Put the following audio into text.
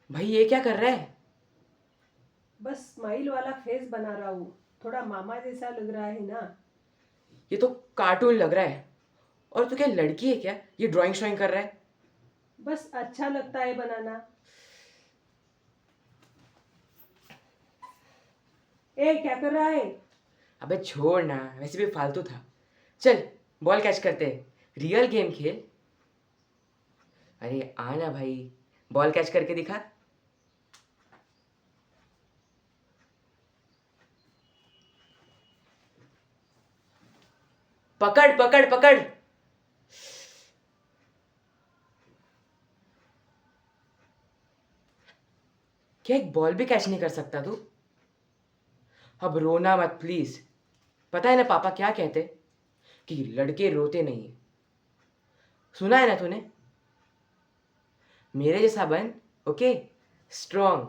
भाई ये क्या कर रहा है? बस स्माइल वाला फेस बना रहा हूँ। थोड़ा मामा जैसा लग रहा है ना। ये तो कार्टून लग रहा है। और तू क्या लड़की है क्या, ये ड्राइंग श्राइंग कर रहा है? बस अच्छा लगता है बनाना। ए क्या कर रहा है? अबे छोड़ ना, वैसे भी फालतू था। चल, बॉल कैच करते हैं, रियल गेम खेल। अरे आना भाई, बॉल कैच करके दिखा। पकड़ पकड़ पकड़। क्या एक बॉल भी कैच नहीं कर सकता तू? अब रोना मत प्लीज। पता है ना पापा क्या कहते, कि लड़के रोते नहीं है। सुना है ना तूने? मेरे जैसा बन, ओके? स्ट्रॉन्ग।